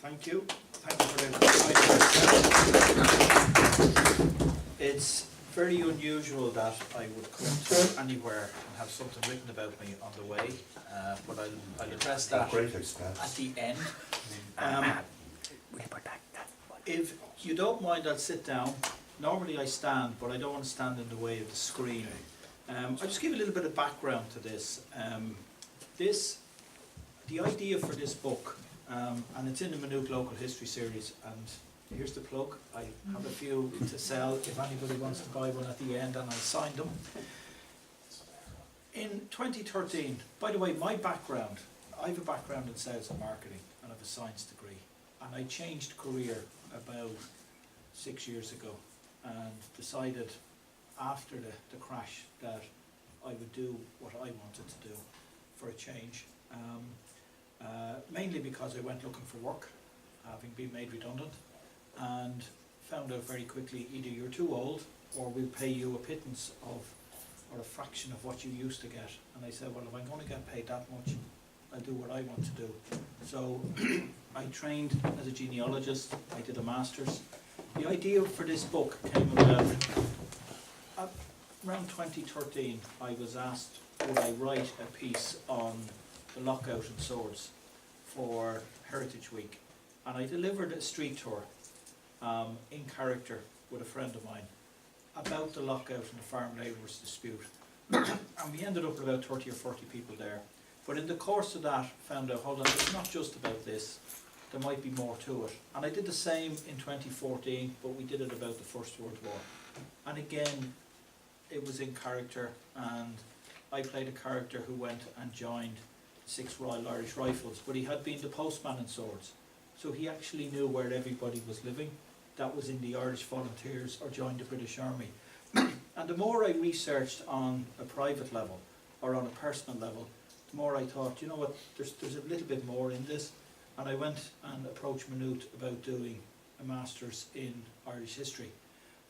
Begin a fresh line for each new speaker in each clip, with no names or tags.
Thank you. Thank you for the It's very unusual that I would come to anywhere and have something written about me on the way, but I'll address that at the end. If you don't mind, I'll sit down. Normally I stand, but I don't want to stand in the way of the screen. I'll just give you a little bit of background to this. The idea for this book, and it's in the Minute Local History series, and here's the plug. I have a few to sell if anybody wants to buy one at the end, and I'll sign them. In 2013, by the way, my background, I have a background in sales and marketing, and I have a science degree, and I changed career about 6 years ago and decided after the crash that I would do what I wanted to do for a change. Mainly because I went looking for work, having been made redundant, and found out very quickly either you're too old or we'll pay you a pittance of, or a fraction of what you used to get. And I said, well, if I'm going to get paid that much, I'll do what I want to do. So I trained as a genealogist, I did a master's. The idea for this book came about around 2013. I was asked would I write a piece on the lockout and swords for Heritage Week, and I delivered a street tour in character with a friend of mine about the lockout and the farm labourers dispute. And we ended up with about 30 or 40 people there, but in the course of that found out, hold on, it's not just about this, there might be more to it. And I did the same in 2014, but we did it about the First World War, and again it was in character, and I played a character who went and joined 6 Royal Irish Rifles, but he had been the postman in Swords, so he actually knew where everybody was living that was in the Irish Volunteers or joined the British Army. And the more I researched on a private level or on a personal level, the more I thought, you know what, there's a little bit more in this. And I went and approached Minute about doing a master's in Irish history,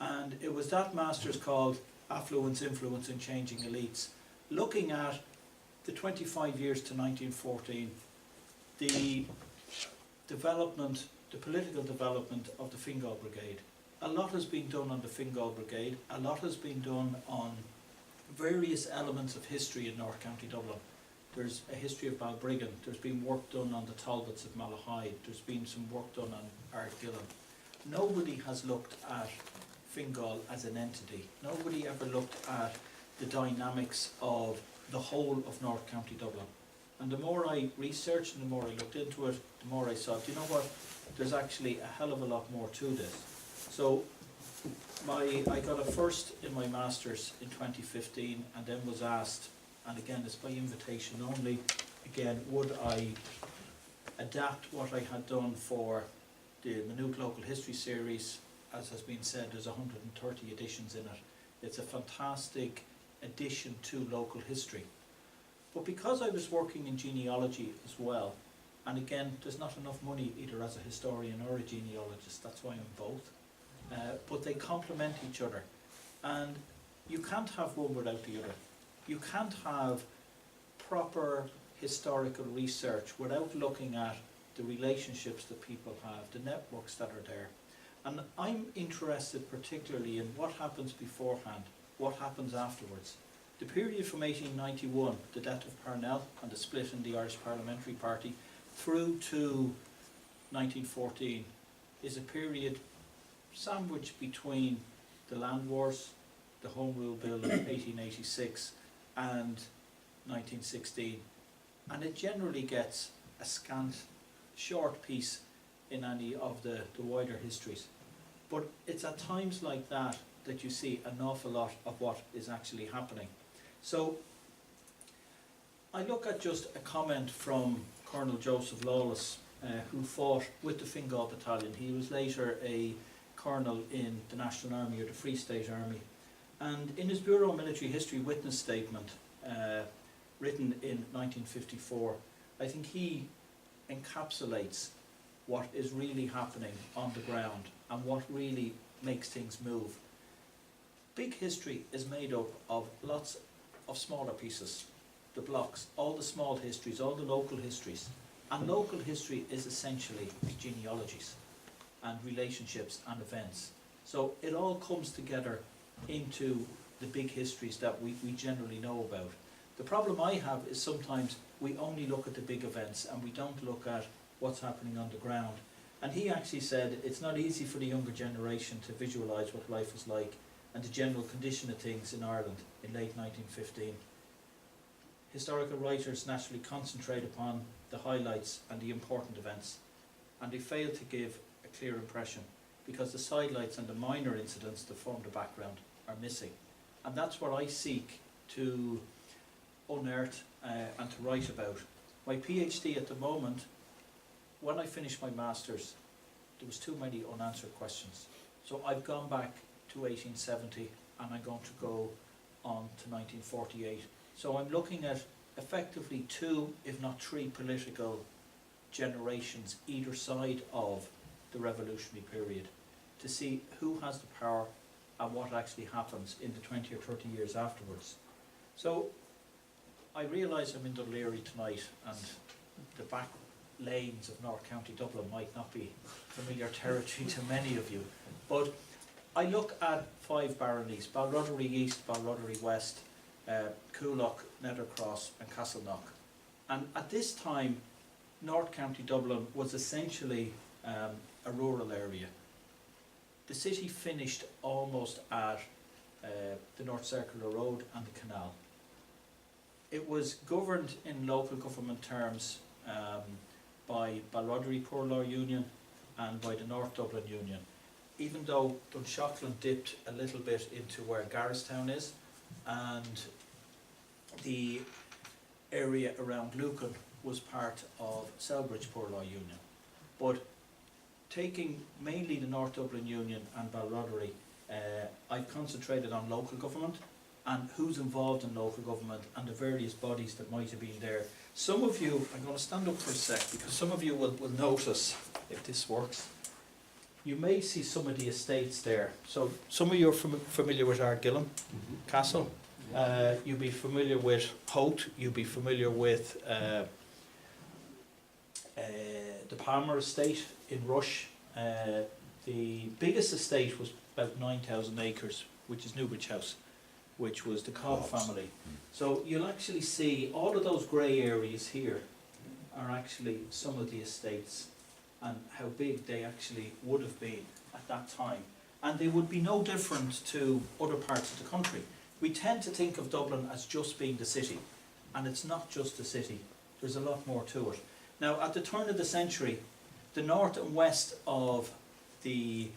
and it was that master's called Affluence, Influence and Changing Elites, looking at the 25 years to 1914, the development, the political development of the Fingal Brigade. A lot has been done on the Fingal Brigade, a lot has been done on various elements of history in North County Dublin. There's a history of Balbriggan, there's been work done on the Talbots of Malahide, there's been some work done on Ardgillan. Nobody has looked at Fingal as an entity. Nobody ever looked at the dynamics of the whole of North County Dublin. And the more I researched and the more I looked into it, the more I saw, do you know what, there's actually a hell of a lot more to this. So I got a first in my master's in 2015, and then was asked, and again it's by invitation only, again, would I adapt what I had done for the Minute Local History series. As has been said, there's 130 editions in it. It's a fantastic addition to local history. But because I was working in genealogy as well, and again, there's not enough money either as a historian or a genealogist, that's why I'm both, but they complement each other. And you can't have one without the other. You can't have proper historical research without looking at the relationships that people have, the networks that are there. And I'm interested particularly in what happens beforehand, what happens afterwards. The period from 1891, the death of Parnell and the split in the Irish Parliamentary Party, through to 1914 is a period sandwiched between the Land Wars, the Home Rule Bill of 1886 and 1916. And it generally gets a scant, short piece in any of the wider histories. But it's at times like that that you see an awful lot of what is actually happening. So I look at just a comment from Colonel Joseph Lawless, who fought with the Fingal Battalion. He was later a colonel in the National Army or the Free State Army. And in his Bureau of Military History witness statement, written in 1954, I think he encapsulates what is really happening on the ground and what really makes things move. Big history is made up of lots of smaller pieces, the blocks, all the small histories, all the local histories. And local history is essentially genealogies and relationships and events. So it all comes together into the big histories that we generally know about. The problem I have is sometimes we only look at the big events and we don't look at what's happening on the ground. And he actually said it's not easy for the younger generation to visualise what life was like and the general condition of things in Ireland in late 1915. Historical writers naturally concentrate upon the highlights and the important events, and they fail to give a clear impression because the sidelights and the minor incidents that form the background are missing. And that's what I seek to unearth and to write about. My PhD at the moment, when I finished my master's, there was too many unanswered questions. So I've gone back to 1870 and I'm going to go on to 1948. So I'm looking at effectively 2, if not 3 political generations either side of the revolutionary period to see who has the power and what actually happens in the 20 or 30 years afterwards. So I realise I'm in Dunleary tonight and the back lanes of North County Dublin might not be familiar territory to many of you, but I look at 5 baronies: Balrothery East, Balrothery West, Coolock, Nethercross and Castleknock. And at this time, North County Dublin was essentially a rural area. The city finished almost at the North Circular Road and the canal. It was governed in local government terms by Balrothery Poor Law Union and by the North Dublin Union, even though Dunshaughlin dipped a little bit into where Garristown is, and the area around Lucan was part of Selbridge Poor Law Union. But taking mainly the North Dublin Union and Balrothery, I've concentrated on local government and who's involved in local government and the various bodies that might have been there. Some of you, I'm going to stand up for a sec because some of you will notice, if this works, you may see some of the estates there. So some of you are familiar with Ardgillan Castle. You'll be familiar with Hote. You'll be familiar with the Palmer estate in Rush. The biggest estate was about 9,000 acres, which is Newbridge House, which was the Cobb family. So you'll actually see all of those grey areas here are actually some of the estates and how big they actually would have been at that time. And they would be no different to other parts of the country. We tend to think of Dublin as just being the city, and it's not just the city. There's a lot more to it. Now, at the turn of the century, the north and west of the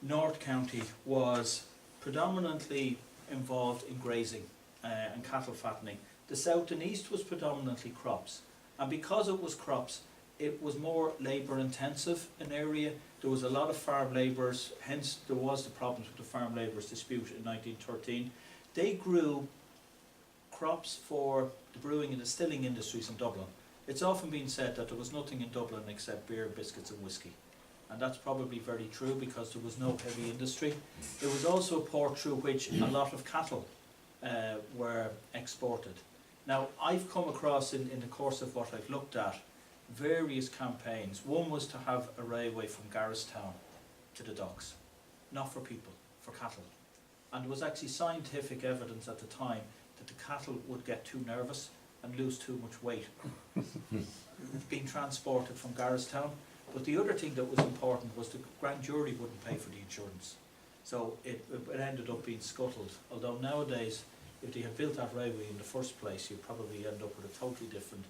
North County was predominantly involved in grazing and cattle fattening. The south and east was predominantly crops, and because it was crops, it was more labour intensive an area. There was a lot of farm labourers, hence there was the problems with the farm labourers dispute in 1913. They grew crops for the brewing and distilling industries in Dublin. It's often been said that there was nothing in Dublin except beer, biscuits and whiskey. And that's probably very true because there was no heavy industry. It was also a port through which a lot of cattle were exported. Now, I've come across in the course of what I've looked at various campaigns. One was to have a railway from Garristown to the docks, not for people, for cattle. And there was actually scientific evidence at the time that the cattle would get too nervous and lose too much weight being transported from Garristown. But the other thing that was important was the grand jury wouldn't pay for the insurance. So it ended up being scuttled. Although nowadays, if they had built that railway in the first place, you'd probably end up with a totally different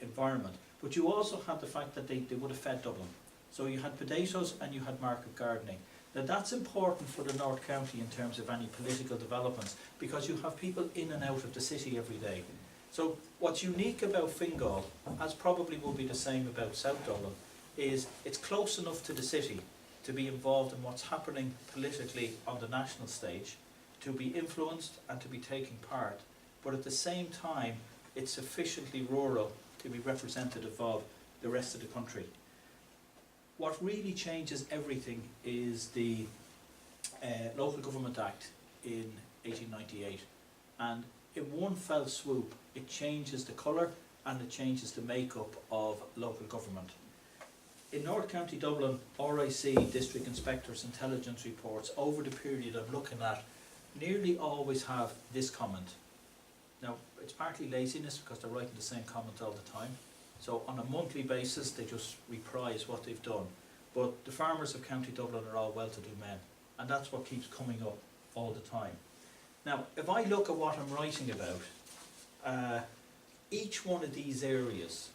environment. But you also had the fact that they would have fed Dublin. So you had potatoes and you had market gardening. Now that's important for the North County in terms of any political developments, because you have people in and out of the city every day. So what's unique about Fingal, as probably will be the same about South Dublin, is it's close enough to the city to be involved in what's happening politically on the national stage, to be influenced and to be taking part, but at the same time it's sufficiently rural to be representative of the rest of the country. What really changes everything is the Local Government Act in 1898, and in one fell swoop it changes the colour and it changes the makeup of local government. In North County Dublin, RIC, District Inspectors, Intelligence Reports, over the period I'm looking at, nearly always have this comment. Now, it's partly laziness because they're writing the same comment all the time. So on a monthly basis, they just reprise what they've done. But the farmers of County Dublin are all well-to-do men, and that's what keeps coming up all the time. Now, if I look at what I'm writing about, each one of these areas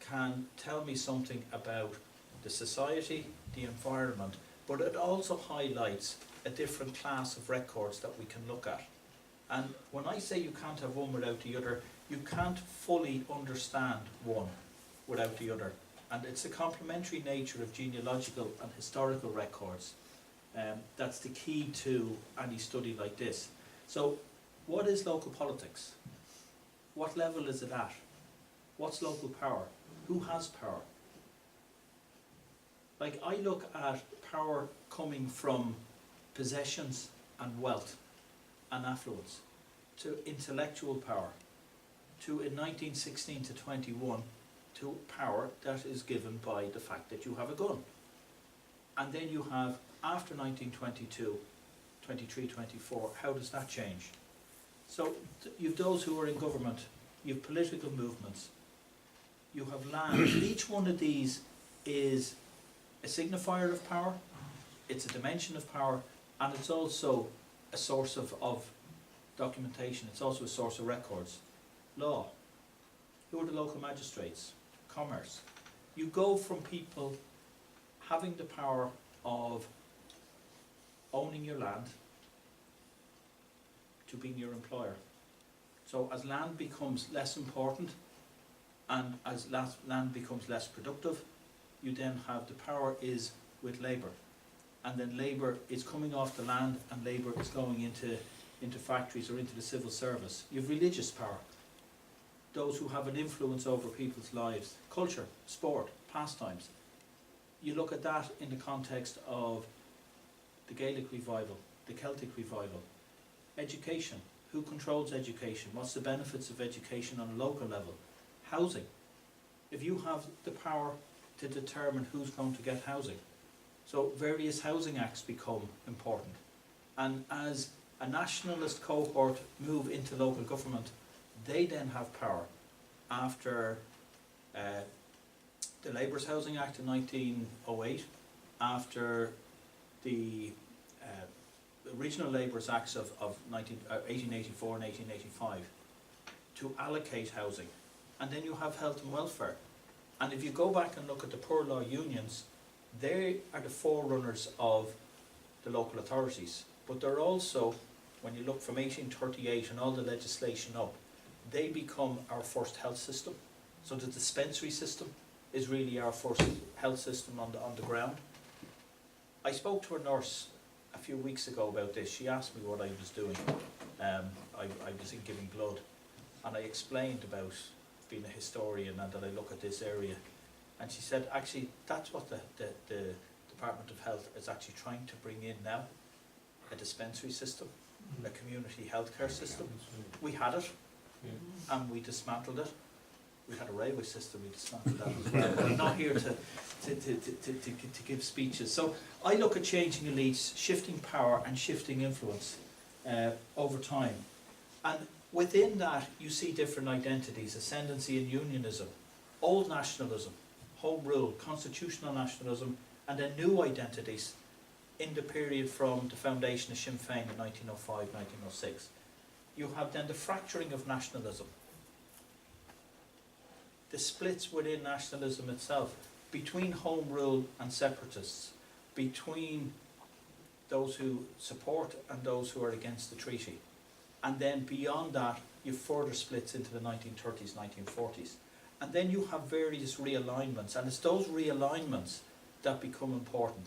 can tell me something about the society, the environment, but it also highlights a different class of records that we can look at. And when I say you can't have one without the other, you can't fully understand one without the other. And it's the complementary nature of genealogical and historical records that's the key to any study like this. So, what is local politics? What level is it at? What's local power? Who has power? Like, I look at power coming from possessions and wealth and affluence, to intellectual power, to in 1916 to 21, to power that is given by the fact that you have a gun. And then you have, after 1922, 23, 24, how does that change? So you've those who are in government, you've political movements, you have land. Each one of these is a signifier of power, it's a dimension of power, and it's also a source of documentation, it's also a source of records. Law, who are the local magistrates? Commerce. You go from people having the power of owning your land to being your employer. So as land becomes less important and as land becomes less productive, you then have the power is with labour. And then labour is coming off the land and labour is going into factories or into the civil service. You have religious power. Those who have an influence over people's lives. Culture, sport, pastimes. You look at that in the context of the Gaelic revival, the Celtic revival. Education, who controls education? What's the benefits of education on a local level? Housing, if you have the power to determine who's going to get housing. So various housing acts become important. And as a nationalist cohort move into local government, they then have power after the Labour's Housing Act in 1908, after the Regional Labour's Acts of 1884 and 1885 to allocate housing. And then you have health and welfare. And if you go back and look at the poor law unions, they are the forerunners of the local authorities. But they're also, when you look from 1838 and all the legislation up, they become our first health system. So the dispensary system is really our first health system on the ground. I spoke to a nurse a few weeks ago about this. She asked me what I was doing. I was in giving blood, and I explained about being a historian and that I look at this area. And she said, actually, that's what the Department of Health is actually trying to bring in now, a dispensary system, a community healthcare system. We had it, and we dismantled it. We had a railway system, we dismantled that as well. But I'm not here to give speeches. So I look at changing elites, shifting power and shifting influence over time. And within that, you see different identities: ascendancy and unionism, old nationalism, home rule, constitutional nationalism, and then new identities in the period from the foundation of Sinn Féin in 1905, 1906. You have then the fracturing of nationalism, the splits within nationalism itself, between home rule and separatists, between those who support and those who are against the treaty. And then beyond that, you further splits into the 1930s, 1940s. And then you have various realignments, and it's those realignments that become important.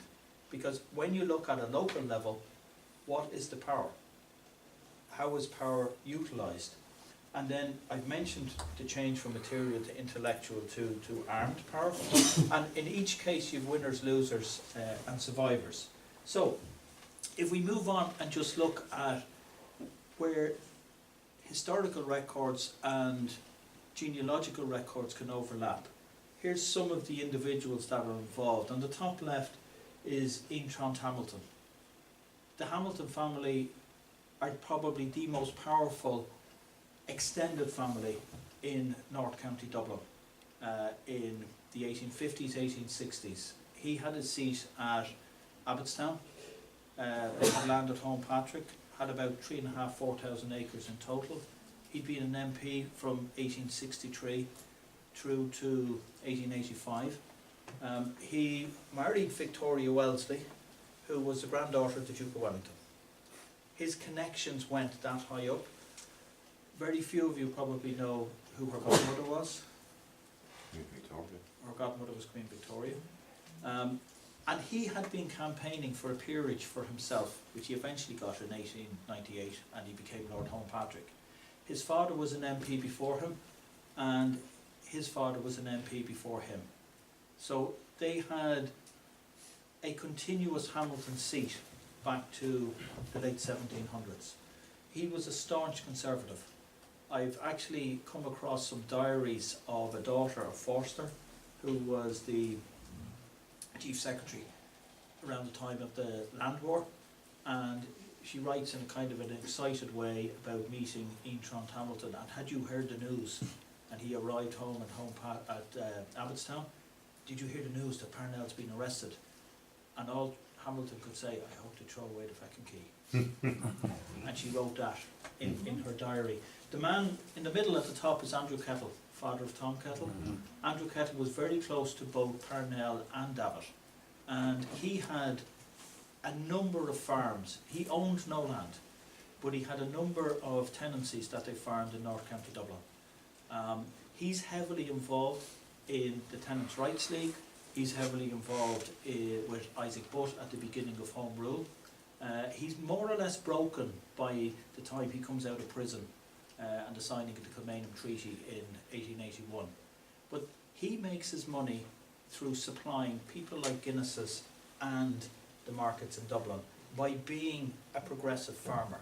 Because when you look at a local level, what is the power? How is power utilised? And then I've mentioned the change from material to intellectual to armed power. And in each case you've winners, losers and survivors. So if we move on and just look at where historical records and genealogical records can overlap. Here's some of the individuals that are involved. On the top left is Trant Hamilton. The Hamilton family are probably the most powerful extended family in North County Dublin in the 1850s, 1860s. He had his seat at Abbottstown. They had land at Home Patrick, had about 3,500 to 4,000 acres in total. He'd been an MP from 1863 through to 1885. He married Victoria Wellesley, who was the granddaughter of the Duke of Wellington. His connections went that high up. Very few of you probably know who her godmother was.
Queen Victoria.
Her godmother was Queen Victoria. And he had been campaigning for a peerage for himself, which he eventually got in 1898, and he became Lord Home Patrick. His father was an MP before him, and his father was an MP before him. So they had a continuous Hamilton seat back to the late 1700s. He was a staunch Conservative. I've actually come across some diaries of a daughter of Forster, who was the Chief Secretary around the time of the Land War, and she writes in a kind of an excited way about meeting Trant Hamilton, and had you heard the news? And he arrived home at Abbottstown. Did you hear the news that Parnell's been arrested? And all Hamilton could say, I hope they throw away the fucking key. And she wrote that in her diary. The man in the middle at the top is Andrew Kettle, father of Thom Kettle. Andrew Kettle was very close to both Parnell and Davitt, and he had a number of farms. He owned no land, but he had a number of tenancies that they farmed in North County Dublin. He's heavily involved in the Tenants' Rights League. He's heavily involved with Isaac Butt at the beginning of Home Rule. He's more or less broken by the time he comes out of prison and the signing of the Kilmainham Treaty in 1881. But he makes his money through supplying people like Guinness's and the markets in Dublin by being a progressive farmer.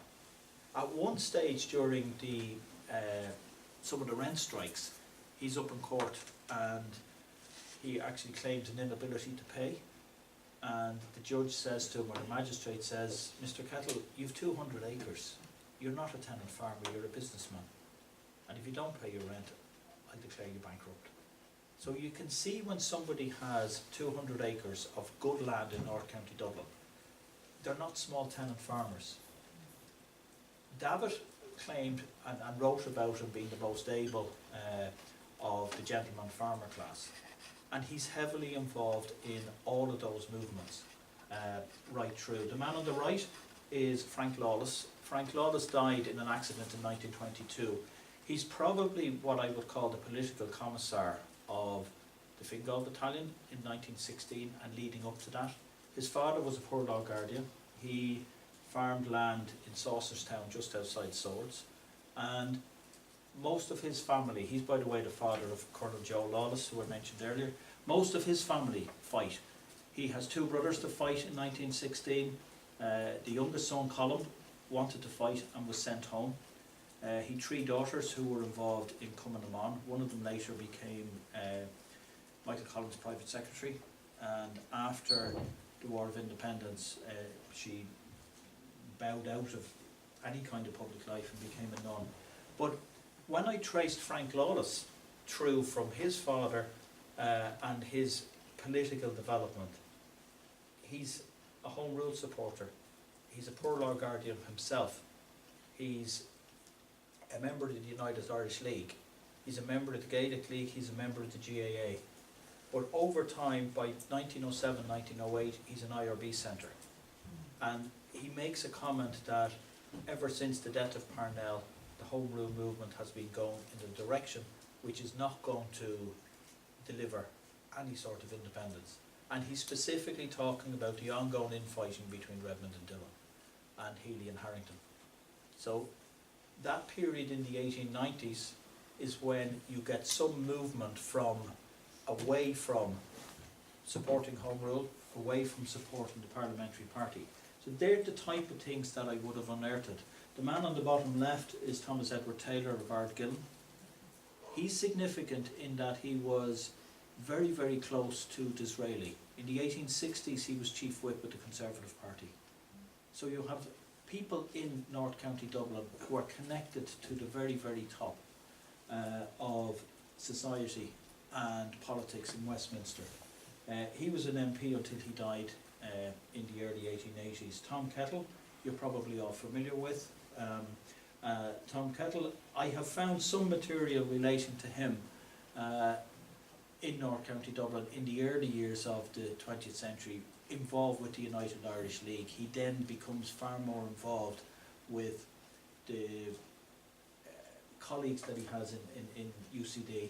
At one stage during the some of the rent strikes, he's up in court and he actually claims an inability to pay, and the judge says to him, or the magistrate says, Mr. Kettle, you've 200 acres. You're not a tenant farmer, you're a businessman. And if you don't pay your rent, I declare you bankrupt. So you can see when somebody has 200 acres of good land in North County Dublin, they're not small tenant farmers. Davitt claimed and wrote about him being the most able of the gentleman farmer class. And he's heavily involved in all of those movements right through. The man on the right is Frank Lawless. Frank Lawless died in an accident in 1922. He's probably what I would call the political commissar of the Fingal Battalion in 1916 and leading up to that. His father was a poor law guardian. He farmed land in Saucerstown just outside Swords, and most of his family, he's by the way the father of Colonel Joe Lawless, who I mentioned earlier, most of his family fight. He has two brothers to fight in 1916. The youngest son, Colin, wanted to fight and was sent home. He had three daughters who were involved in coming them on. One of them later became Michael Collins' private secretary, and after the War of Independence she bowed out of any kind of public life and became a nun. But when I traced Frank Lawless through from his father and his political development, he's a Home Rule supporter. He's a poor law guardian himself. He's a member of the United Irish League. He's a member of the Gaelic League. He's a member of the GAA. But over time, by 1907, 1908, he's an IRB centre. And he makes a comment that ever since the death of Parnell, the Home Rule movement has been going in a direction which is not going to deliver any sort of independence. And he's specifically talking about the ongoing infighting between Redmond and Dillon and Healy and Harrington. So that period in the 1890s is when you get some movement from away from supporting Home Rule, away from supporting the Parliamentary Party. So they're the type of things that I would have unearthed. The man on the bottom left is Thomas Edward Taylor of Ardgillen. He's significant in that he was very, very close to Disraeli. In the 1860s, he was chief whip with the Conservative Party. So you have people in North County Dublin who are connected to the very, very top of society and politics in Westminster. He was an MP until he died in the early 1880s. Thom Kettle, you're probably all familiar with. Thom Kettle, I have found some material relating to him in North County Dublin in the early years of the 20th century, involved with the United Irish League. He then becomes far more involved with the colleagues that he has in UCD.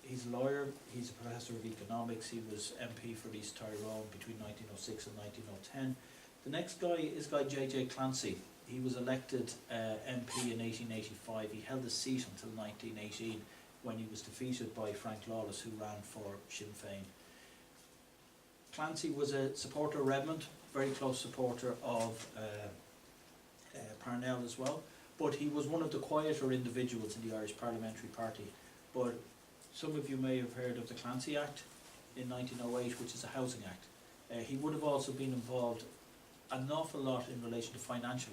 He's a lawyer, he's a professor of economics, he was MP for East Tyrone between 1906 and 1910. The next guy is Guy J.J. Clancy. He was elected MP in 1885. He held his seat until 1918 when he was defeated by Frank Lawless, who ran for Sinn Féin. Clancy was a supporter of Redmond, very close supporter of Parnell as well, but he was one of the quieter individuals in the Irish Parliamentary Party. But some of you may have heard of the Clancy Act in 1908, which is a housing act. He would have also been involved an awful lot in relation to financial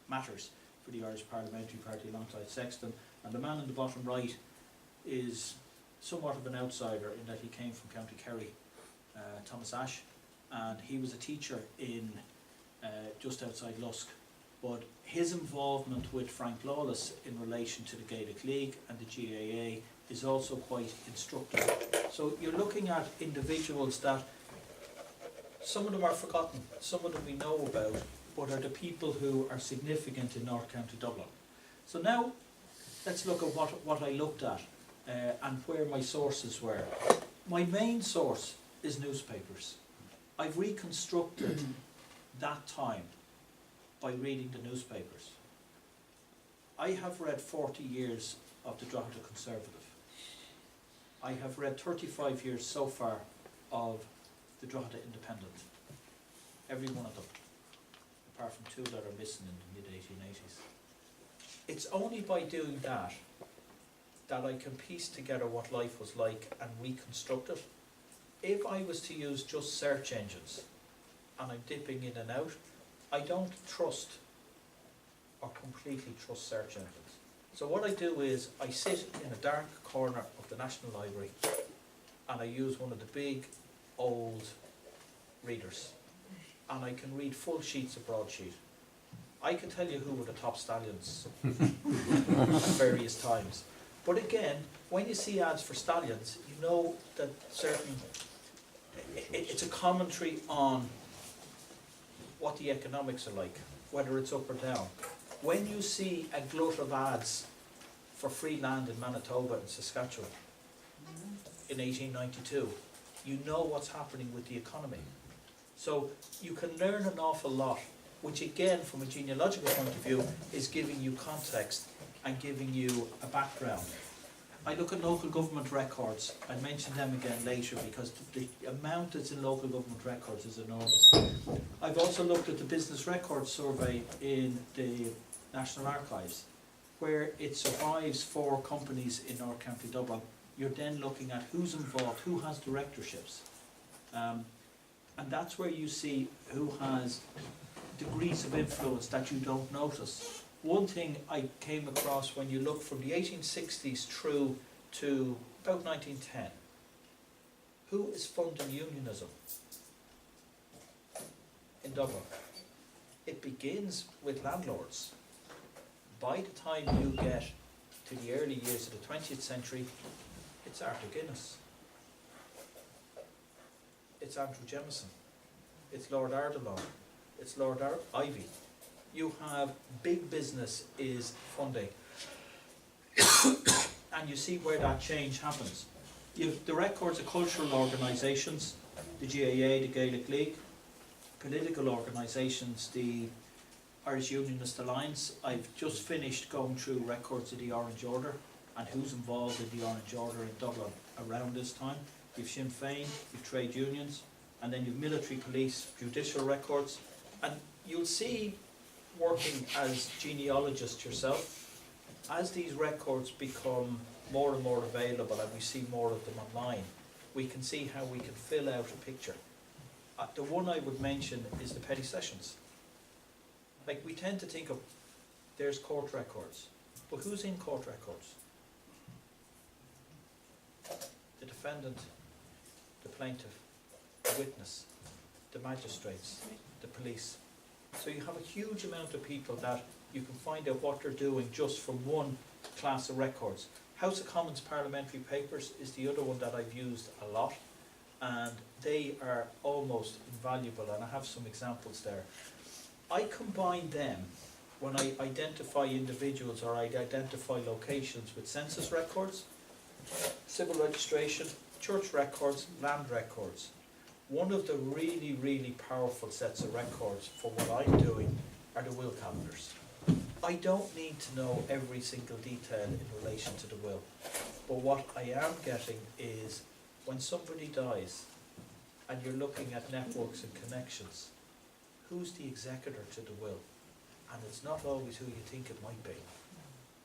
matters for the Irish Parliamentary Party alongside Sexton. And the man in the bottom right is somewhat of an outsider in that he came from County Kerry, Thomas Ashe, and he was a teacher in just outside Lusk. But his involvement with Frank Lawless in relation to the Gaelic League and the GAA is also quite instructive. So you're looking at individuals that some of them are forgotten, some of them we know about, but are the people who are significant in North County Dublin. So now let's look at what I looked at and where my sources were. My main source is newspapers. I've reconstructed that time by reading the newspapers. I have read 40 years of the Drogheda Conservative. I have read 35 years so far of the Drogheda Independent. Every one of them, apart from two that are missing in the mid-1880s. It's only by doing that that I can piece together what life was like and reconstruct it. If I was to use just search engines, and I'm dipping in and out, I don't trust or completely trust search engines. So what I do is I sit in a dark corner of the National Library and I use one of the big old readers and I can read full sheets of broadsheet. I can tell you who were the top stallions at various times. But again, when you see ads for stallions, you know that it's a commentary on what the economics are like, whether it's up or down. When you see a glut of ads for free land in Manitoba and Saskatchewan in 1892, you know what's happening with the economy. So you can learn an awful lot, which again, from a genealogical point of view, is giving you context and giving you a background. I look at local government records. I mention them again later because the amount that's in local government records is enormous. I've also looked at the business records survey in the National Archives, where it survives 4 companies in North County Dublin. You're then looking at who's involved, who has directorships. And that's where you see who has degrees of influence that you don't notice. One thing I came across when you look from the 1860s through to about 1910, who is funding unionism in Dublin? It begins with landlords. By the time you get to the early years of the 20th century, it's Arthur Guinness, it's Andrew Jemison, it's Lord Ardelon, it's Lord Ivy. You have big business is funding. And you see where that change happens. You have the records of cultural organisations, the GAA, the Gaelic League, political organisations, the Irish Unionist Alliance. I've just finished going through records of the Orange Order and who's involved in the Orange Order in Dublin around this time. You've Sinn Féin, you've trade unions, and then you've military police, judicial records, and you'll see, working as genealogist yourself, as these records become more and more available and we see more of them online, we can see how we can fill out a picture. The one I would mention is the petty sessions. Like, we tend to think of, there's court records, but who's in court records? The defendant, the plaintiff, the witness, the magistrates, the police. So you have a huge amount of people that you can find out what they're doing just from one class of records. House of Commons Parliamentary Papers is the other one that I've used a lot, and they are almost invaluable, and I have some examples there. I combine them when I identify individuals or I identify locations with census records, civil registration, church records, land records. One of the really, really powerful sets of records for what I'm doing are the will calendars. I don't need to know every single detail in relation to the will, but what I am getting is when somebody dies and you're looking at networks and connections, who's the executor to the will? And it's not always who you think it might be.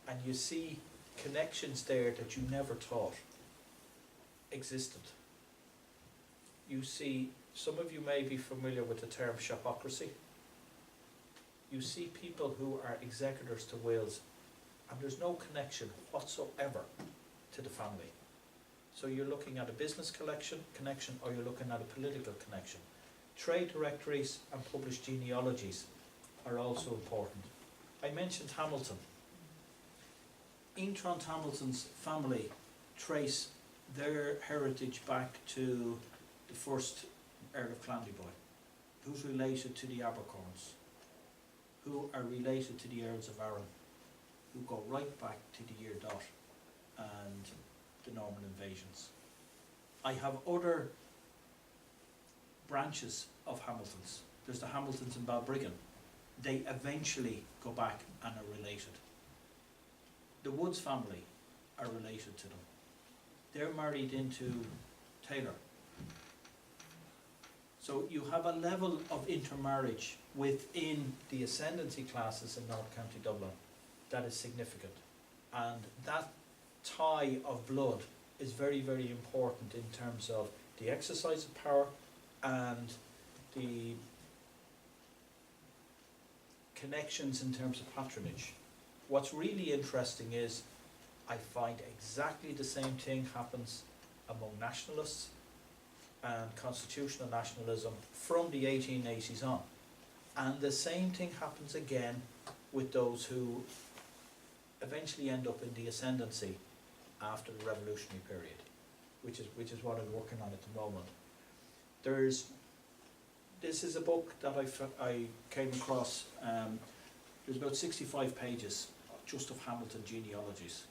And you see connections there that you never thought existed. You see, some of you may be familiar with the term shopocracy. You see people who are executors to wills and there's no connection whatsoever to the family. So you're looking at a business connection or you're looking at a political connection. Trade directories and published genealogies are also important. I mentioned Hamilton. Intron Hamilton's family trace their heritage back to the first Earl of Clandeboy, who's related to the Abercorns, who are related to the Earls of Arran, who go right back to the year dot and the Norman invasions. I have other branches of Hamiltons. There's the Hamiltons in Balbriggan. They eventually go back and are related. The Woods family are related to them. They're married into Taylor. So you have a level of intermarriage within the ascendancy classes in North County Dublin that is significant. And that tie of blood is very, very important in terms of the exercise of power and the connections in terms of patronage. What's really interesting is I find exactly the same thing happens among nationalists and constitutional nationalism from the 1880s on. And the same thing happens again with those who eventually end up in the ascendancy after the revolutionary period, which is what I'm working on at the moment. This is a book that I came across. There's about 65 pages just of Hamilton genealogies.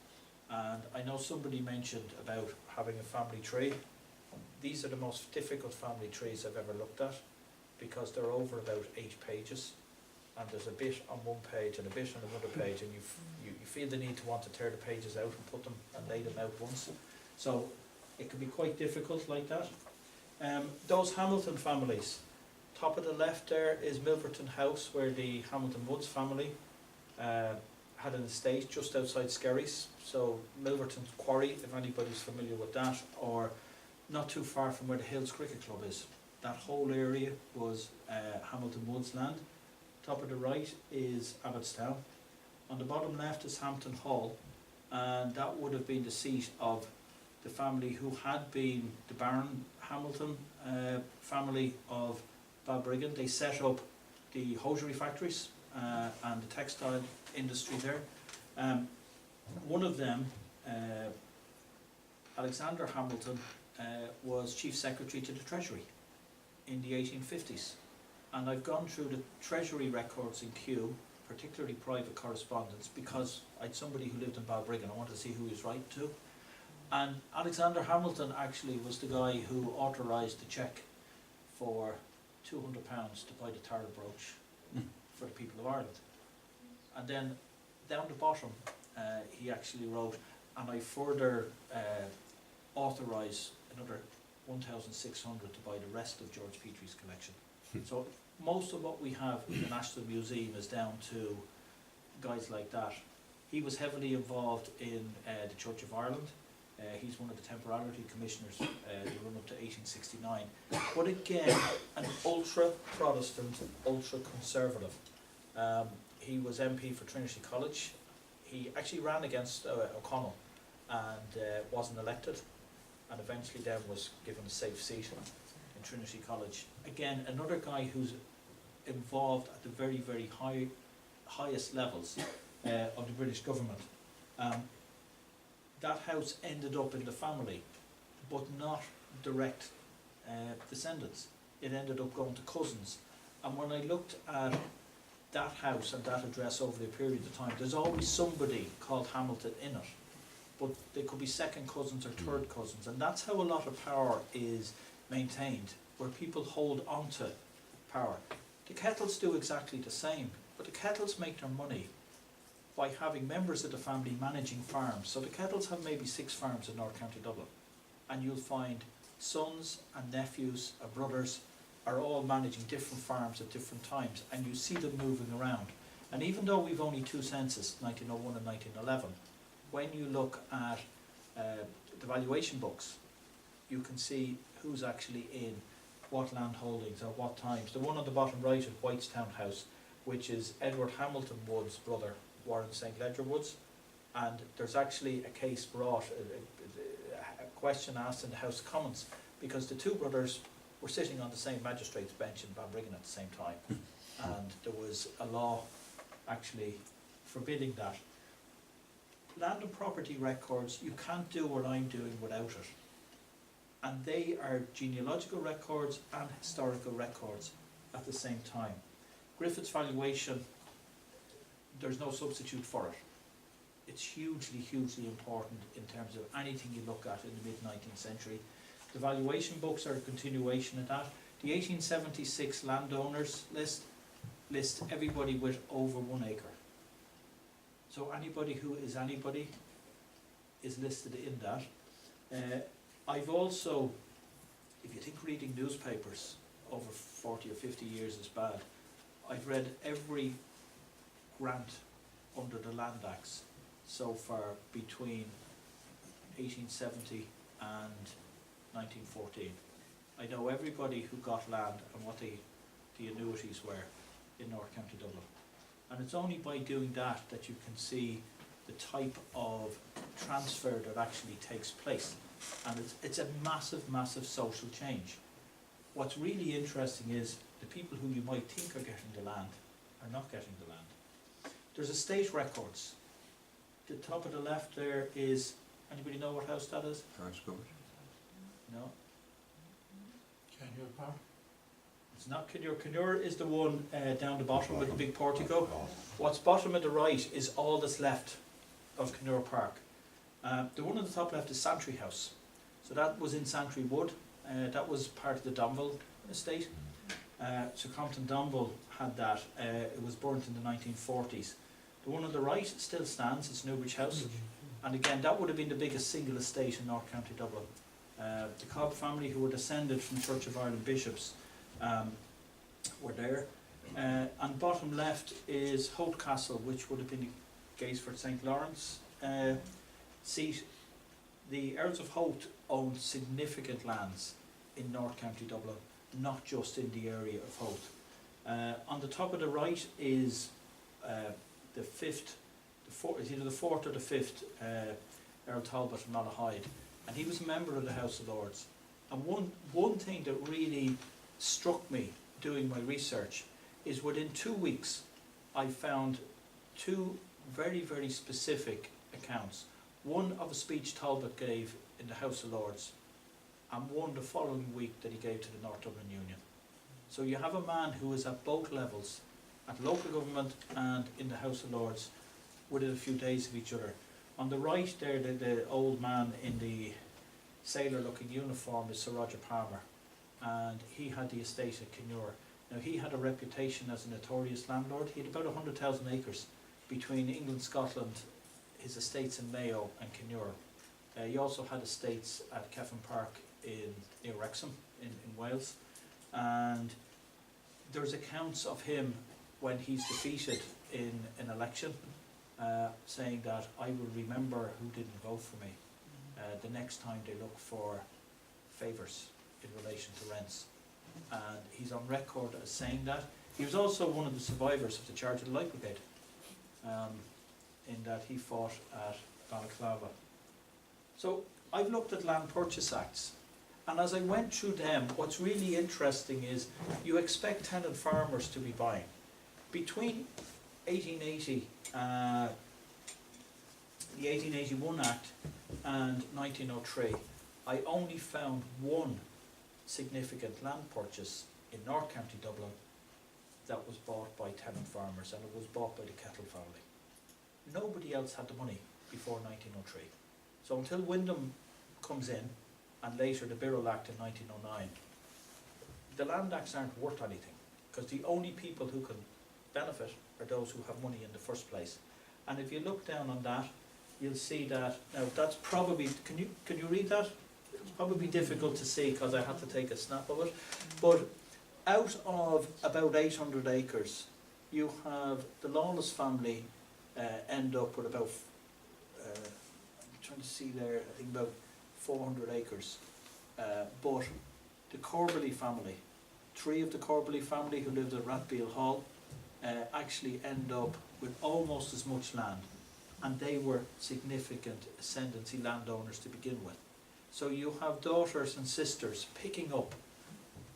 And I know somebody mentioned about having a family tree. These are the most difficult family trees I've ever looked at because they're over about 8 pages. And there's a bit on one page and a bit on another page, and you feel the need to want to tear the pages out and put them and lay them out once. So it can be quite difficult like that. Those Hamilton families, top of the left there is Milverton House, where the Hamilton Woods family had an estate just outside Skerries. So Milverton Quarry, if anybody's familiar with that, or not too far from where the Hills Cricket Club is. That whole area was Hamilton Woods land. Top of the right is Abbottstown. On the bottom left is Hampton Hall, and that would have been the seat of the family who had been the Baron Hamilton family of Balbriggan. They set up the hosiery factories and the textile industry there. One of them, Alexander Hamilton, was Chief Secretary to the Treasury in the 1850s. And I've gone through the Treasury records in Kew, particularly private correspondence, because I had somebody who lived in Balbriggan. I wanted to see who he was writing to. And Alexander Hamilton actually was the guy who authorised the cheque for £200 to buy the Tara brooch for the people of Ireland. And then down the bottom, he actually wrote, and I further authorise another 1,600 to buy the rest of George Petrie's collection. So most of what we have in the National Museum is down to guys like that. He was heavily involved in the Church of Ireland. He's one of the Temporality Commissioners, the run up to 1869. But again, an ultra-Protestant, ultra-conservative. He was MP for Trinity College. He actually ran against O'Connell and wasn't elected, and eventually then was given a safe seat in Trinity College. Again, another guy who's involved at the very, very highest levels of the British government. That house ended up in the family, but not direct descendants. It ended up going to cousins. And when I looked at that house and that address over the period of time, there's always somebody called Hamilton in it. But they could be second cousins or third cousins. And that's how a lot of power is maintained, where people hold on to power. The Kettles do exactly the same, but the Kettles make their money by having members of the family managing farms. So the Kettles have maybe 6 farms in North County Dublin, and you'll find sons and nephews and brothers are all managing different farms at different times, and you see them moving around. And even though we've only 2 censuses, 1901 and 1911, when you look at the valuation books, you can see who's actually in what land holdings at what times. The one on the bottom right is Whitestown House, which is Edward Hamilton Wood's brother, Warren St. Ledger Woods, and there's actually a case brought, a question asked in the House of Commons, because the 2 brothers were sitting on the same magistrate's bench in Balbriggan at the same time, and there was a law actually forbidding that. Land and property records, you can't do what I'm doing without it, and they are genealogical records and historical records at the same time. Griffith's valuation, there's no substitute for it. It's hugely, hugely important in terms of anything you look at in the mid-19th century. The valuation books are a continuation of that. The 1876 landowners list lists everybody with over 1 acre. So anybody who is anybody is listed in that. I've also, if you think reading newspapers over 40 or 50 years is bad, I've read every grant under the Land Acts so far between 1870 and 1914. I know everybody who got land and what the annuities were in North County Dublin. And it's only by doing that that you can see the type of transfer that actually takes place. And it's a massive, massive social change. What's really interesting is the people who you might think are getting the land are not getting the land. There's estate records. The top of the left there is, anybody know what house that is? No?
Kenure Park?
It's not Kenure. Kenure is the one down the bottom with the big portico. What's bottom of the right is all that's left of Kenure Park. The one on the top left is Santry House. So that was in Santry Wood. That was part of the Domville estate. So Compton Domville had that. It was burnt in the 1940s. The one on the right still stands. It's Newbridge House. And again, that would have been the biggest single estate in North County Dublin. The Cobb family, who were descended from Church of Ireland bishops, were there. And bottom left is Holt Castle, which would have been Gaisford St. Lawrence seat. The Earls of Holt owned significant lands in North County Dublin, not just in the area of Holt. On the top of the right is the fifth, it's either the fourth or the fifth Earl Talbot of Malahide, and he was a member of the House of Lords. And one thing that really struck me doing my research is within 2 weeks I found 2 very, very specific accounts. One of a speech Talbot gave in the House of Lords, and one the following week that he gave to the North Dublin Union. So you have a man who is at both levels, at local government and in the House of Lords, within a few days of each other. On the right there, the old man in the sailor-looking uniform is Sir Roger Palmer, and he had the estate at Kenure. Now he had a reputation as a notorious landlord. He had about 100,000 acres between England, Scotland, his estates in Mayo and Kenure. He also had estates at Keffin Park near Wrexham in Wales. And there's accounts of him when he's defeated in an election saying that I will remember who didn't vote for me the next time they look for favours in relation to rents. And he's on record as saying that. He was also one of the survivors of the charge of the Light Brigade, in that he fought at Balaclava. So I've looked at land purchase acts, and as I went through them, what's really interesting is you expect tenant farmers to be buying. Between 1880, the 1881 Act and 1903, I only found one significant land purchase in North County Dublin that was bought by tenant farmers, and it was bought by the Kettle family. Nobody else had the money before 1903. So until Wyndham comes in, and later the Burial Act in 1909, the land acts aren't worth anything, because the only people who can benefit are those who have money in the first place. And if you look down on that, you'll see that, now that's probably, can you read that? It's probably difficult to see because I had to take a snap of it. But out of about 800 acres, you have the Lawless family end up with about, I'm trying to see there, I think about 400 acres. But the Corbally family, 3 of the Corbally family who lived at Ratbeal Hall, actually end up with almost as much land, and they were significant ascendancy landowners to begin with. So you have daughters and sisters picking up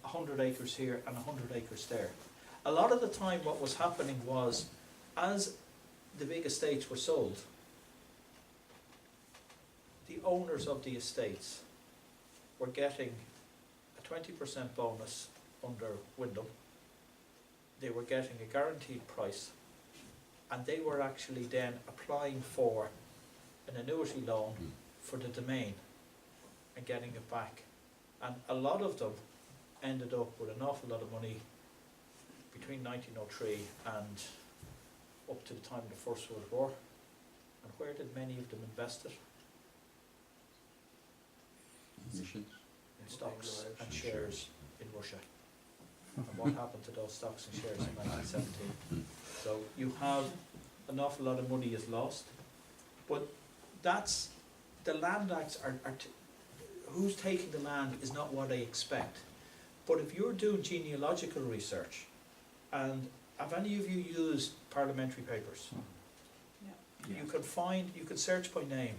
100 acres here and 100 acres there. A lot of the time what was happening was, as the big estates were sold, the owners of the estates were getting a 20% bonus under Wyndham. They were getting a guaranteed price, and they were actually then applying for an annuity loan for the domain and getting it back. And a lot of them ended up with an awful lot of money between 1903 and up to the time of the First World War. And where did many of them invest it?
Missions.
In stocks and shares in Russia. And what happened to those stocks and shares in 1917? So you have an awful lot of money is lost, but that's, the land acts are who's taking the land is not what I expect. But if you're doing genealogical research, and have any of you used Parliamentary Papers?
Yeah.
You can find, you can search by name,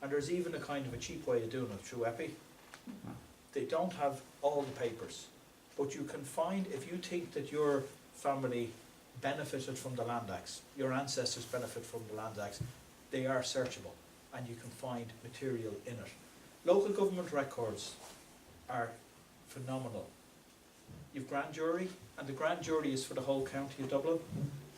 and there's even a kind of a cheap way of doing it through EPI. They don't have all the papers, but you can find, if you think that your family benefited from the land acts, your ancestors benefit from the land acts, they are searchable, and you can find material in it. Local government records are phenomenal. You've grand jury, and the grand jury is for the whole county of Dublin,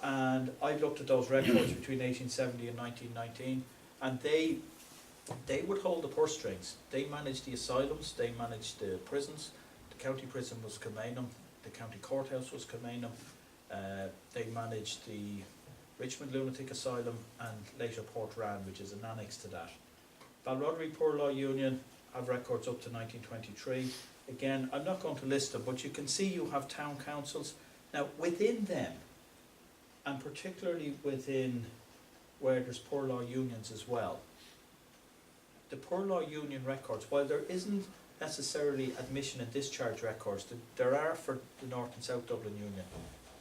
and I've looked at those records between 1870 and 1919, and they would hold the purse strings. They managed the asylums, they managed the prisons. The county prison was Kilmainham, the county courthouse was Kilmainham, they managed the Richmond Lunatic Asylum and later Portrane, which is an annex to that. Balrothery Poor Law Union have records up to 1923. Again, I'm not going to list them, but you can see you have town councils. Now within them, and particularly within where there's poor law unions as well, the poor law union records, while there isn't necessarily admission and discharge records, there are for the North and South Dublin Union,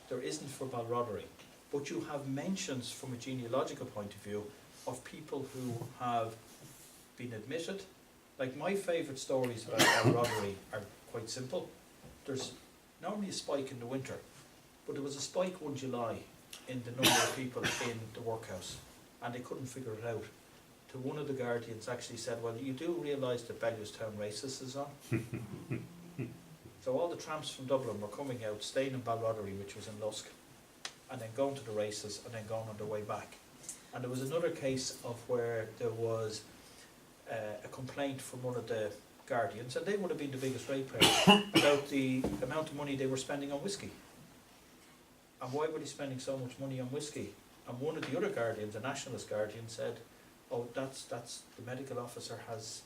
there isn't for Balrothery, but you have mentions from a genealogical point of view of people who have been admitted. Like my favourite stories about Balrothery are quite simple. There's normally a spike in the winter, but there was a spike one July in the number of people in the workhouse, and they couldn't figure it out. To one of the guardians actually said, well, you do realise that Bellewstown Races is on? So all the tramps from Dublin were coming out, staying in Balrothery, which was in Lusk, and then going to the races and then going on their way back. And there was another case of where there was a complaint from one of the guardians, and they would have been the biggest ratepayers, about the amount of money they were spending on whiskey. And why were they spending so much money on whiskey? And one of the other guardians, a nationalist guardian, said, oh, that's the medical officer has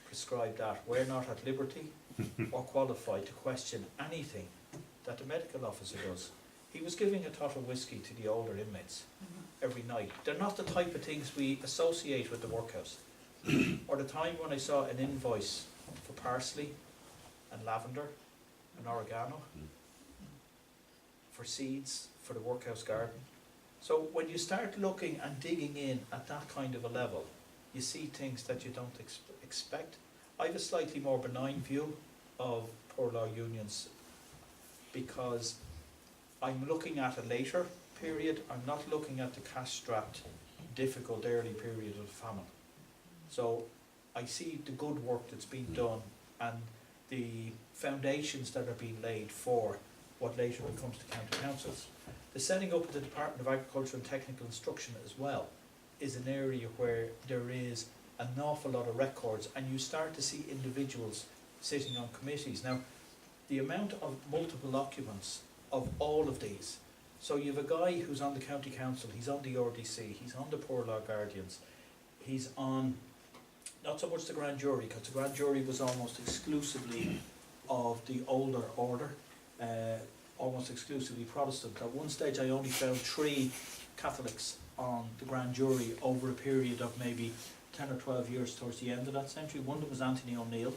prescribed that. We're not at liberty or qualified to question anything that the medical officer does. He was giving a tot of whiskey to the older inmates. every night. They're not the type of things we associate with the workhouse. Or the time when I saw an invoice for parsley and lavender and oregano, for seeds for the workhouse garden. So when you start looking and digging in at that kind of a level, you see things that you don't expect. I have a slightly more benign view of poor law unions because I'm looking at a later period. I'm not looking at the cash-strapped, difficult early period of the famine. So I see the good work that's been done and the foundations that are being laid for what later becomes the county councils. The setting up of the Department of Agriculture and Technical Instruction as well is an area where there is an awful lot of records, and you start to see individuals sitting on committees. Now, the amount of multiple occupants of all of these, so you have a guy who's on the county council, he's on the RDC, he's on the Poor Law Guardians, he's on not so much the grand jury, because the grand jury was almost exclusively of the older order, almost exclusively Protestant. At one stage I only found 3 Catholics on the grand jury over a period of maybe 10 or 12 years towards the end of that century. One of them was Anthony O'Neill,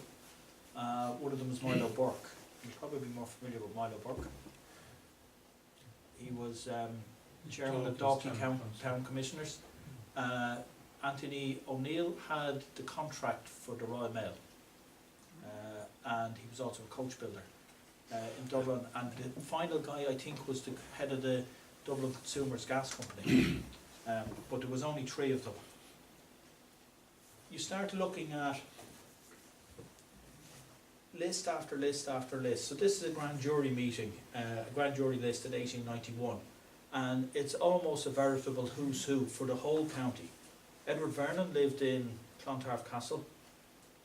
one of them was Milo Burke. You'll probably be more familiar with Milo Burke. He was chairman of Dalkey Town Commissioners. Anthony O'Neill had the contract for the Royal Mail, and he was also a coach builder in Dublin, and the final guy I think was the head of the Dublin Consumers Gas Company, but there was only 3 of them. You start looking at list after list after list. So this is a grand jury meeting, a grand jury list in 1891, and it's almost a veritable who's who for the whole county. Edward Vernon lived in Clontarf Castle.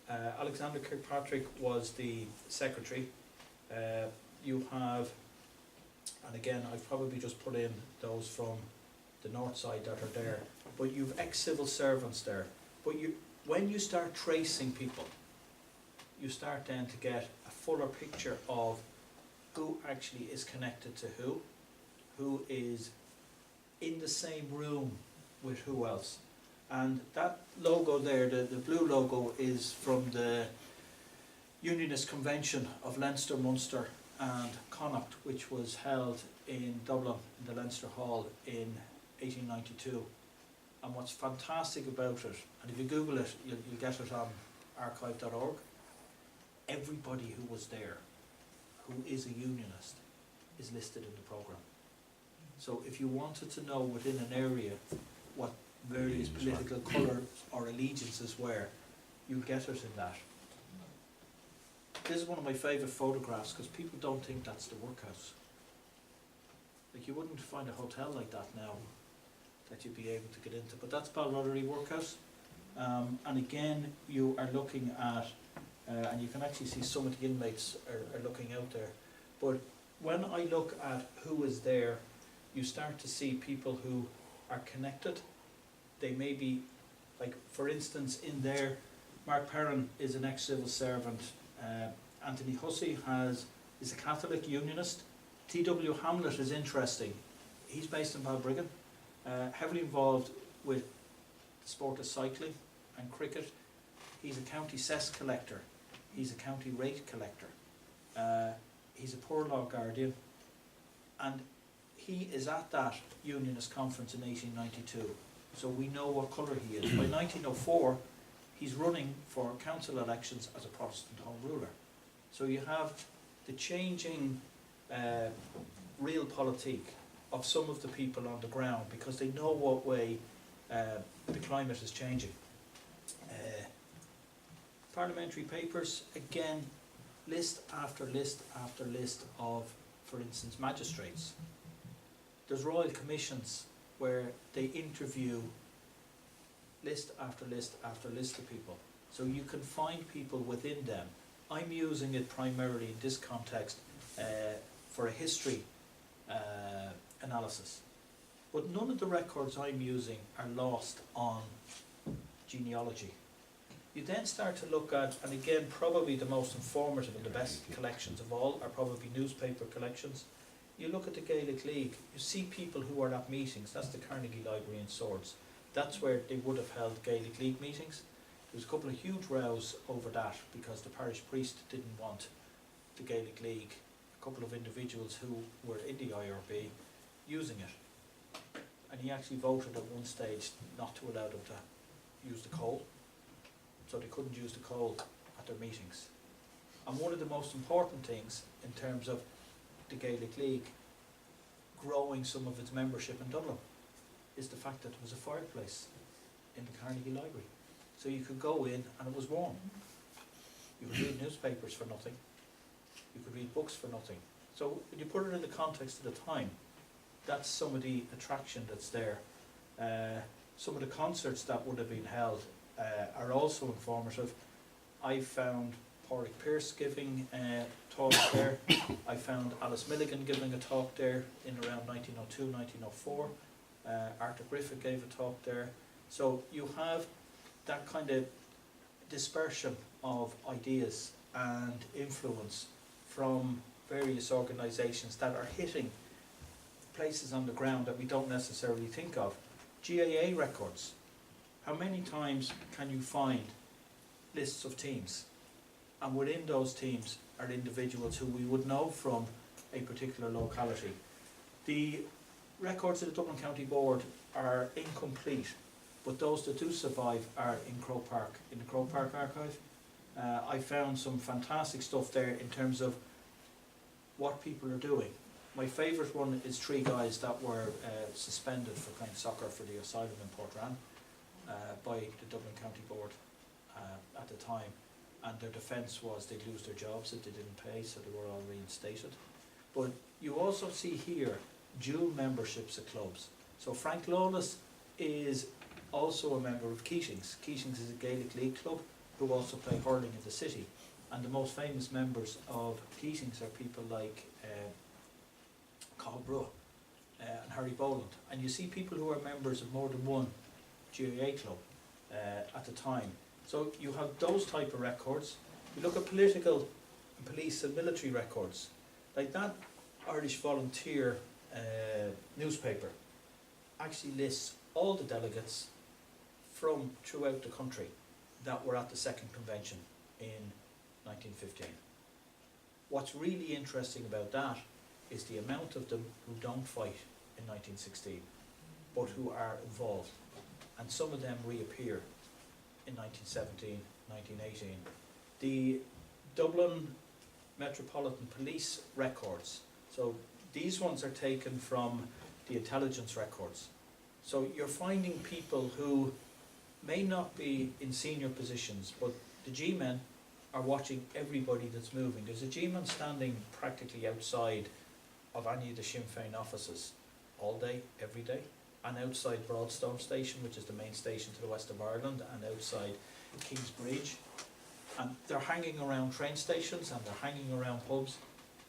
Alexander Kirkpatrick was the secretary. You have, and again I've probably just put in those from the north side that are there, but you've ex-civil servants there. But when you start tracing people, you start then to get a fuller picture of who actually is connected to who is in the same room with who else. And that logo there, the blue logo, is from the Unionist Convention of Leinster, Munster and Connacht, which was held in Dublin in the Leinster Hall in 1892. And what's fantastic about it, and if you Google it, you'll get it on archive.org, everybody who was there, who is a unionist, is listed in the programme. So if you wanted to know within an area what various political colours or allegiances were, you'll get it in that. This is one of my favourite photographs because people don't think that's the workhouse. Like, you wouldn't find a hotel like that now that you'd be able to get into, but that's Balrothery Workhouse. And again, you are looking at, and you can actually see some of the inmates are looking out there. But when I look at who is there, you start to see people who are connected. They may be, like for instance, in there, Mark Perrin is an ex-civil servant. Anthony Hussey is a Catholic unionist. T.W. Hamlet is interesting. He's based in Balbriggan, heavily involved with the sport of cycling and cricket. He's a county cess collector. He's a county rate collector. He's a poor law guardian. And he is at that unionist conference in 1892. So we know what colour he is. By 1904, he's running for council elections as a Protestant Home Ruler. So you have the changing realpolitik of some of the people on the ground, because they know what way the climate is changing. Parliamentary Papers, again, list after list after list of, for instance, magistrates. There's royal commissions where they interview list after list after list of people. So you can find people within them. I'm using it primarily in this context for a history analysis. But none of the records I'm using are lost on genealogy. You then start to look at, and again probably the most informative and the best collections of all are probably newspaper collections. you look at the Gaelic League, you see people who are at meetings, that's the Carnegie Library in Swords. That's where they would have held Gaelic League meetings. There was a couple of huge rows over that because the parish priest didn't want the Gaelic League, a couple of individuals who were in the IRB, using it. And he actually voted at one stage not to allow them to use the coal. So they couldn't use the coal at their meetings. And one of the most important things in terms of the Gaelic League growing some of its membership in Dublin is the fact that there was a fireplace in the Carnegie Library. So you could go in and it was warm. You could read newspapers for nothing. You could read books for nothing. So when you put it in the context of the time, that's some of the attraction that's there. Some of the concerts that would have been held are also informative. I found Pádraig Pearse giving talks there. I found Alice Milligan giving a talk there in around 1902, 1904. Arthur Griffith gave a talk there. So you have that kind of dispersion of ideas and influence from various organisations that are hitting places on the ground that we don't necessarily think of. GAA records. How many times can you find lists of teams? And within those teams are individuals who we would know from a particular locality. The records of the Dublin County Board are incomplete, but those that do survive are in Croke Park, in the Croke Park archive. I found some fantastic stuff there in terms of what people are doing. My favourite one is 3 guys that were suspended for playing soccer for the asylum in Portrane by the Dublin County Board at the time, and their defence was they'd lose their jobs if they didn't pay, so they were all reinstated. But you also see here dual memberships of clubs. So Frank Lawless is also a member of Keating's. Keating's is a Gaelic League club who also play hurling in the city, and the most famous members of Keating's are people like Carl Brewer and Harry Boland. And you see people who are members of more than one GAA club at the time. So you have those type of records. You look at political and police and military records, like that Irish Volunteer newspaper actually lists all the delegates from throughout the country that were at the second convention in 1915. What's really interesting about that is the amount of them who don't fight in 1916, but who are involved. And some of them reappear in 1917, 1918. The Dublin Metropolitan Police records, so these ones are taken from the intelligence records. So you're finding people who may not be in senior positions, but the G-men are watching everybody that's moving. There's a G-man standing practically outside of any of the Sinn Féin offices all day, every day, and outside Broadstone Station, which is the main station to the west of Ireland, and outside King's Bridge. And they're hanging around train stations and they're hanging around pubs,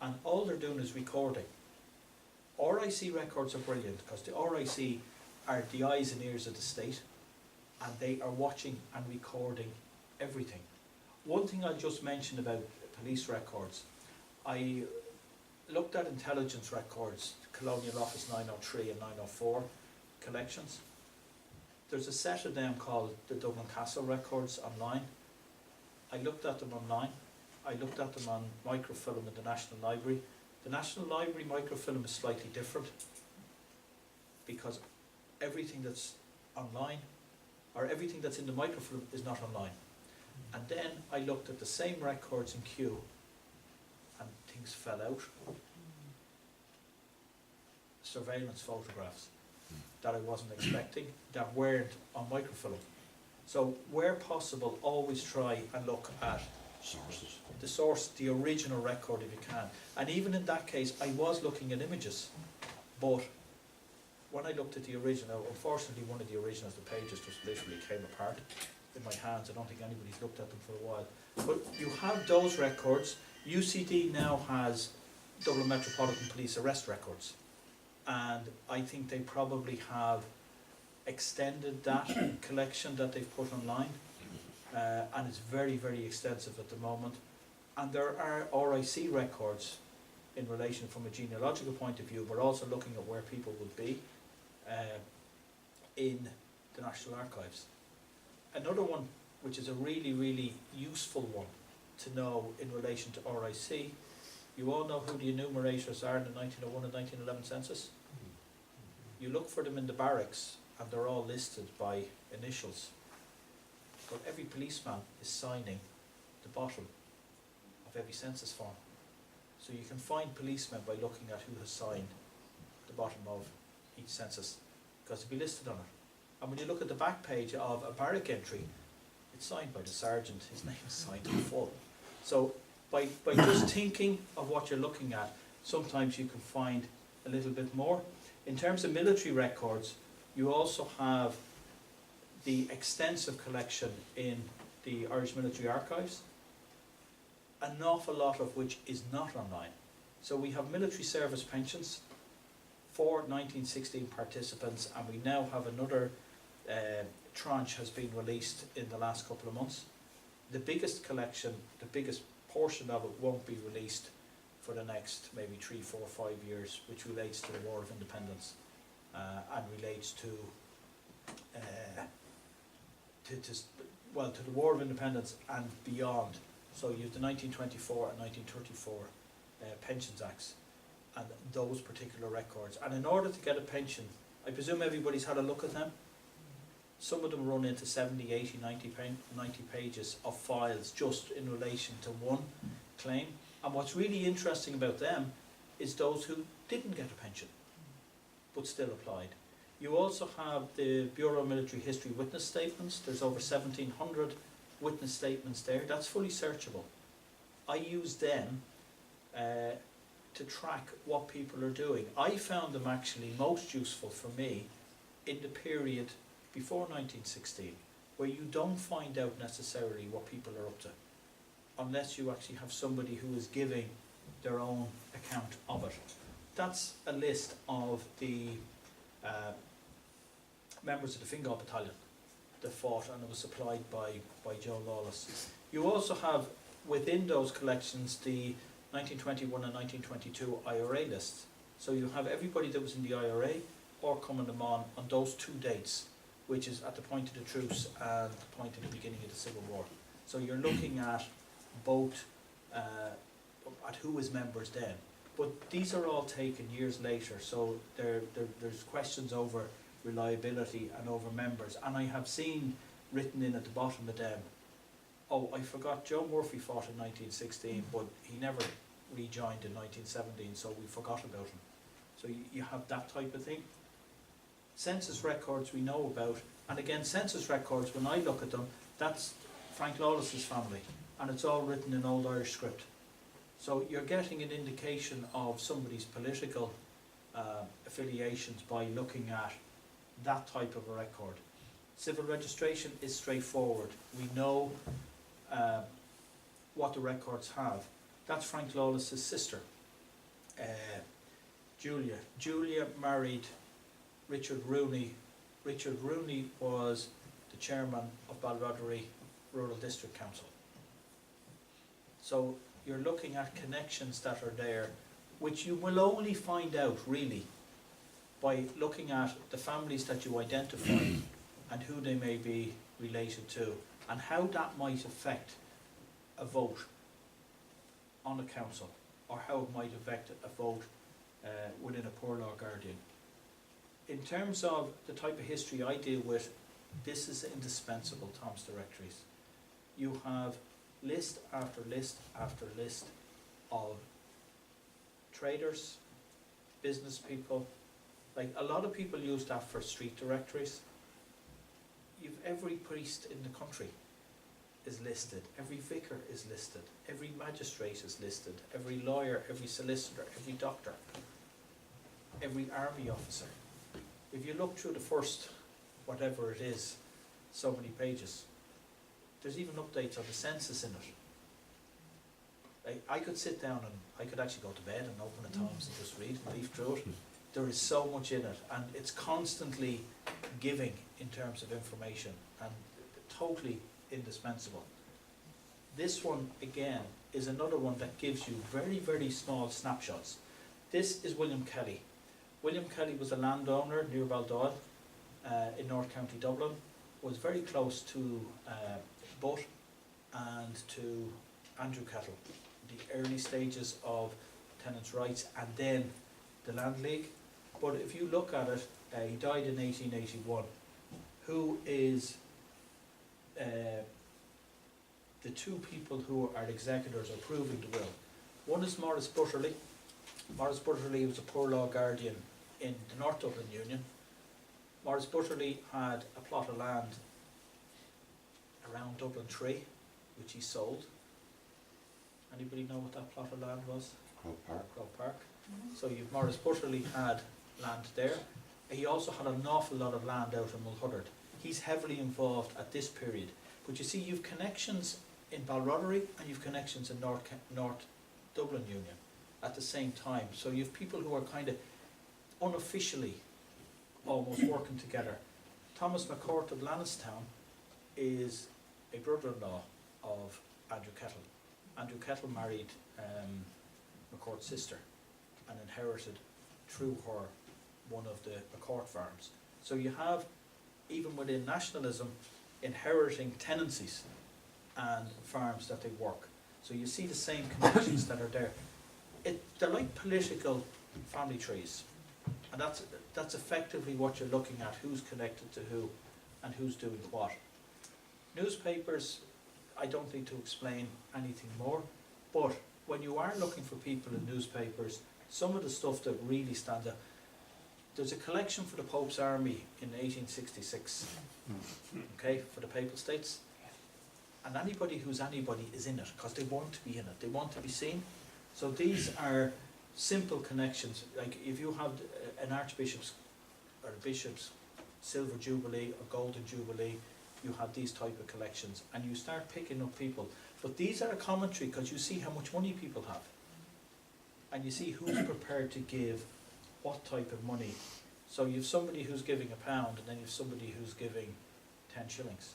and all they're doing is recording. RIC records are brilliant because the RIC are the eyes and ears of the state, and they are watching and recording everything. One thing I'll just mention about police records, I looked at intelligence records, Colonial Office 903 and 904 collections. There's a set of them called the Dublin Castle records online. I looked at them online. I looked at them on microfilm in the National Library. The National Library microfilm is slightly different because everything that's online, or everything that's in the microfilm, is not online. And then I looked at the same records in Kew, and things fell out. Surveillance photographs that I wasn't expecting, that weren't on microfilm. So where possible, always try and look at
Sources.
the source, the original record if you can. And even in that case, I was looking at images, but when I looked at the original, unfortunately one of the originals, the pages just literally came apart in my hands. I don't think anybody's looked at them for a while. But you have those records. UCD now has Dublin Metropolitan Police arrest records, and I think they probably have extended that collection that they've put online, and it's very, very extensive at the moment. And there are RIC records in relation from a genealogical point of view, but also looking at where people would be in the National Archives. Another one, which is a really, really useful one to know in relation to RIC, you all know who the enumerators are in the 1901 and 1911 census? You look for them in the barracks and they're all listed by initials. But every policeman is signing the bottom of every census form. So you can find policemen by looking at who has signed the bottom of each census, because it'll be listed on it. And when you look at the back page of a barrack entry, it's signed by the sergeant, his name is signed in full. So by just thinking of what you're looking at, sometimes you can find a little bit more. In terms of military records, you also have the extensive collection in the Irish Military Archives, an awful lot of which is not online. So we have military service pensions for 1916 participants, and we now have another tranche has been released in the last couple of months. The biggest collection, the biggest portion of it won't be released for the next maybe 3, 4, 5 years, which relates to the War of Independence and relates to the War of Independence and beyond. So you have the 1924 and 1934 Pensions Acts and those particular records. And in order to get a pension, I presume everybody's had a look at them. Some of them run into 70, 80, 90 pages of files just in relation to one claim. And what's really interesting about them is those who didn't get a pension but still applied. You also have the Bureau of Military History witness statements. There's over 1,700 witness statements there. That's fully searchable. I use them to track what people are doing. I found them actually most useful for me in the period before 1916, where you don't find out necessarily what people are up to, unless you actually have somebody who is giving their own account of it. That's a list of the members of the Fingal Battalion that fought, and it was supplied by Joe Lawless. You also have within those collections the 1921 and 1922 IRA lists. So you have everybody that was in the IRA or coming them on those two dates, which is at the point of the truce and the point of the beginning of the Civil War. So you're looking at both at who is members then. But these are all taken years later, so there's questions over reliability and over members. And I have seen written in at the bottom of them, oh, I forgot Joe Murphy fought in 1916, but he never rejoined in 1917, so we forgot about him. So you have that type of thing. Census records we know about, and again, census records, when I look at them, that's Frank Lawless's family, and it's all written in Old Irish script. So you're getting an indication of somebody's political affiliations by looking at that type of a record. Civil registration is straightforward. We know what the records have. That's Frank Lawless's sister, Julia. Julia married Richard Rooney. Richard Rooney was the chairman of Balrothery Rural District Council. So you're looking at connections that are there, which you will only find out really by looking at the families that you identify and who they may be related to, and how that might affect a vote on a council, or how it might affect a vote within a poor law guardian. In terms of the type of history I deal with, this is indispensable, Thom's Directories. You have list after list after list of traders, business people. Like a lot of people use that for street directories. You've every priest in the country is listed, every vicar is listed, every magistrate is listed, every lawyer, every solicitor, every doctor, every army officer. If you look through the first, whatever it is, so many pages, there's even updates on the census in it. I could sit down and I could actually go to bed and open the Thom's and just read and leaf through it. There is so much in it, and it's constantly giving in terms of information, and totally indispensable. This one, again, is another one that gives you very, very small snapshots. This is William Kelly. William Kelly was a landowner near Baldoyle in North County Dublin, was very close to Butt and to Andrew Kettle, the early stages of tenants' rights, and then the Land League. But if you look at it, he died in 1881. Who is the two people who are executors approving the will? One is Maurice Butterley. Maurice Butterley was a poor law guardian in the North Dublin Union. Maurice Butterley had a plot of land around Dublin 3, which he sold. Anybody know what that plot of land was?
Crow Park.
Crow Park. So you've Maurice Butterley had land there. He also had an awful lot of land out in Mulhuddard. He's heavily involved at this period. But you see, you've connections in Balrothery and you've connections in North Dublin Union at the same time. So you've people who are kind of unofficially almost working together. Thomas McCourt of Lannistown is a brother-in-law of Andrew Kettle. Andrew Kettle married McCourt's sister and inherited through her one of the McCourt farms. So you have, even within nationalism, inheriting tenancies and farms that they work. So you see the same connections that are there. They're like political family trees, and that's effectively what you're looking at, who's connected to who and who's doing what. Newspapers, I don't need to explain anything more, but when you are looking for people in newspapers, some of the stuff that really stands out, there's a collection for the Pope's Army in 1866, okay, for the Papal States, and anybody who's anybody is in it, because they want to be in it, they want to be seen. So these are simple connections, like if you have an Archbishop's or a Bishop's Silver Jubilee or Golden Jubilee, you have these type of collections, and you start picking up people. But these are a commentary, because you see how much money people have, and you see who's prepared to give what type of money. So you've somebody who's giving £1, and then you've somebody who's giving 10 shillings,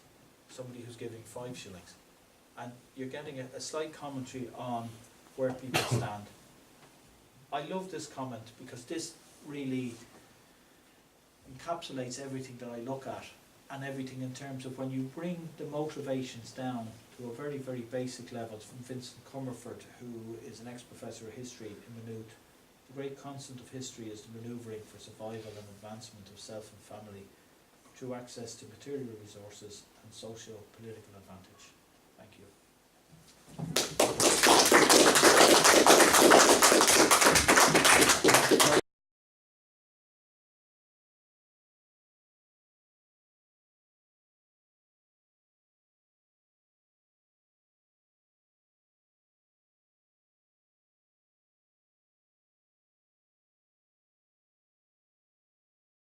somebody who's giving 5 shillings, and you're getting a slight commentary on where people stand. I love this comment because this really encapsulates everything that I look at, and everything in terms of when you bring the motivations down to a very, very basic level. From Vincent Comerford, who is an ex-professor of history in Maynooth. The great constant of history is the manoeuvring for survival and advancement of self and family through access to material resources and social political advantage.